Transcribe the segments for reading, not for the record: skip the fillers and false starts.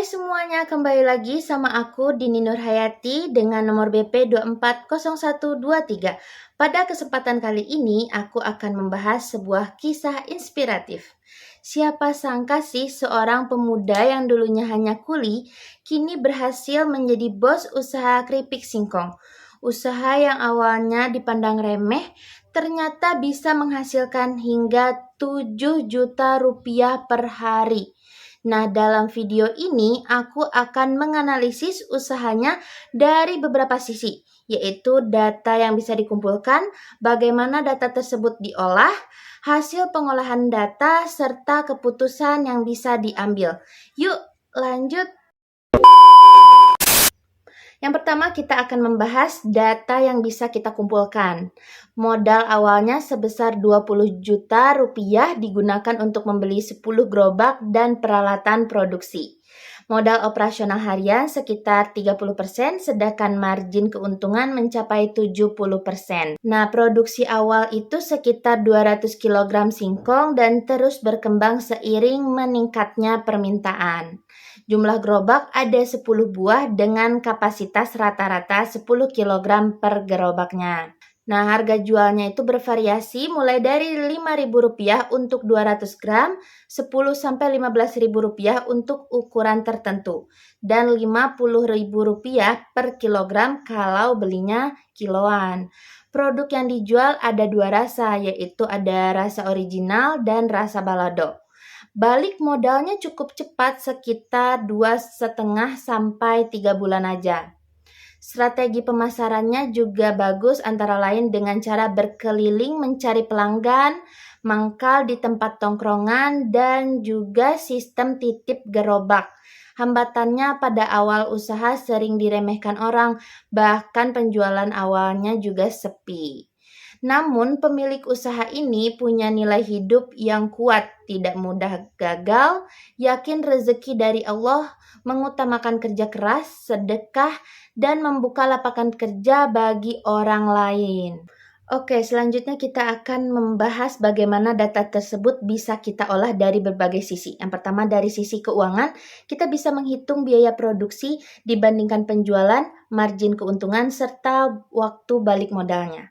Hai semuanya, kembali lagi sama aku Dini Nurhayati dengan nomor BP 240123. Pada kesempatan kali ini, aku akan membahas sebuah kisah inspiratif. Siapa sangka sih seorang pemuda yang dulunya hanya kuli, kini berhasil menjadi bos usaha keripik singkong. Usaha yang awalnya dipandang remeh, ternyata bisa menghasilkan hingga 7 juta rupiah per hari. Nah, dalam video ini aku akan menganalisis usahanya dari beberapa sisi, yaitu data yang bisa dikumpulkan, bagaimana data tersebut diolah, hasil pengolahan data, serta keputusan yang bisa diambil. Yuk, lanjut. Yang pertama, kita akan membahas data yang bisa kita kumpulkan. Modal awalnya sebesar 20 juta rupiah digunakan untuk membeli 10 gerobak dan peralatan produksi. Modal operasional harian sekitar 30%, sedangkan margin keuntungan mencapai 70%. Nah, produksi awal itu sekitar 200 kg singkong dan terus berkembang seiring meningkatnya permintaan. Jumlah gerobak ada 10 buah dengan kapasitas rata-rata 10 kg per gerobaknya. Nah, harga jualnya itu bervariasi mulai dari Rp5.000 untuk 200 gram, Rp10.000-Rp15.000 untuk ukuran tertentu, dan Rp50.000 per kilogram kalau belinya kiloan. Produk yang dijual ada dua rasa, yaitu ada rasa original dan rasa balado. Balik modalnya cukup cepat, sekitar 2,5 sampai 3 bulan aja. Strategi pemasarannya juga bagus, antara lain dengan cara berkeliling mencari pelanggan, mangkal di tempat tongkrongan, dan juga sistem titip gerobak. Hambatannya pada awal usaha sering diremehkan orang, bahkan penjualan awalnya juga sepi. Namun, pemilik usaha ini punya nilai hidup yang kuat, tidak mudah gagal, yakin rezeki dari Allah, mengutamakan kerja keras, sedekah, dan membuka lapangan kerja bagi orang lain. Oke, selanjutnya kita akan membahas bagaimana data tersebut bisa kita olah dari berbagai sisi. Yang pertama, dari sisi keuangan, kita bisa menghitung biaya produksi dibandingkan penjualan, margin keuntungan, serta waktu balik modalnya.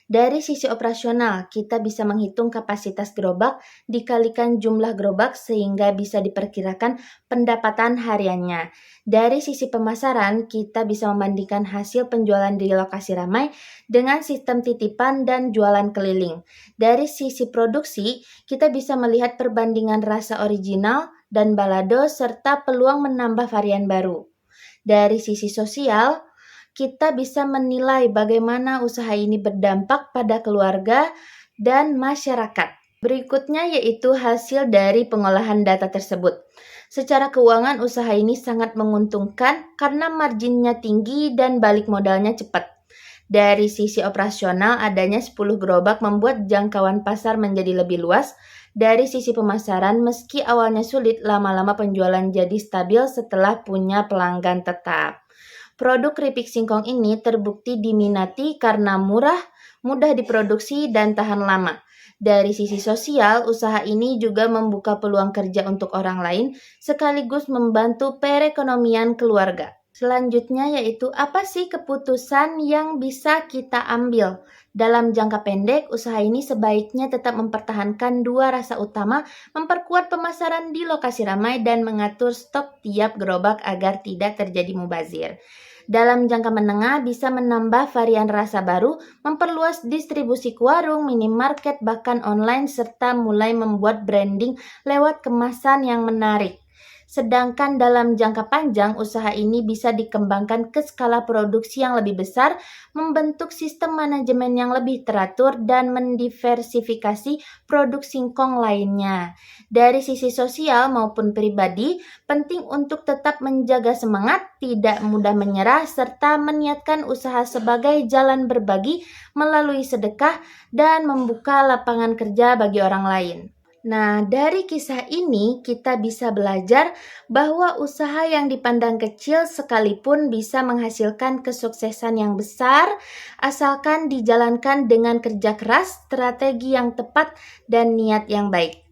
Dari sisi operasional, kita bisa menghitung kapasitas gerobak dikalikan jumlah gerobak sehingga bisa diperkirakan pendapatan hariannya. Dari sisi pemasaran, kita bisa membandingkan hasil penjualan di lokasi ramai dengan sistem titipan dan jualan keliling. Dari sisi produksi, kita bisa melihat perbandingan rasa original dan balado serta peluang menambah varian baru. Dari sisi sosial, kita bisa menilai bagaimana usaha ini berdampak pada keluarga dan masyarakat. Berikutnya yaitu hasil dari pengolahan data tersebut. Secara keuangan, usaha ini sangat menguntungkan karena marginnya tinggi dan balik modalnya cepat. Dari sisi operasional, adanya 10 gerobak membuat jangkauan pasar menjadi lebih luas. Dari sisi pemasaran, meski awalnya sulit, lama-lama penjualan jadi stabil setelah punya pelanggan tetap. Produk keripik singkong ini terbukti diminati karena murah, mudah diproduksi, dan tahan lama. Dari sisi sosial, usaha ini juga membuka peluang kerja untuk orang lain, sekaligus membantu perekonomian keluarga. Selanjutnya yaitu apa sih keputusan yang bisa kita ambil? Dalam jangka pendek, usaha ini sebaiknya tetap mempertahankan dua rasa utama, memperkuat pemasaran di lokasi ramai, dan mengatur stok tiap gerobak agar tidak terjadi mubazir. Dalam jangka menengah, bisa menambah varian rasa baru, memperluas distribusi ke warung, minimarket, bahkan online, serta mulai membuat branding lewat kemasan yang menarik. Sedangkan dalam jangka panjang, usaha ini bisa dikembangkan ke skala produksi yang lebih besar, membentuk sistem manajemen yang lebih teratur, dan mendiversifikasi produk singkong lainnya. Dari sisi sosial maupun pribadi, penting untuk tetap menjaga semangat, tidak mudah menyerah, serta meniatkan usaha sebagai jalan berbagi melalui sedekah dan membuka lapangan kerja bagi orang lain. Nah, dari kisah ini kita bisa belajar bahwa usaha yang dipandang kecil sekalipun bisa menghasilkan kesuksesan yang besar asalkan dijalankan dengan kerja keras, strategi yang tepat, dan niat yang baik.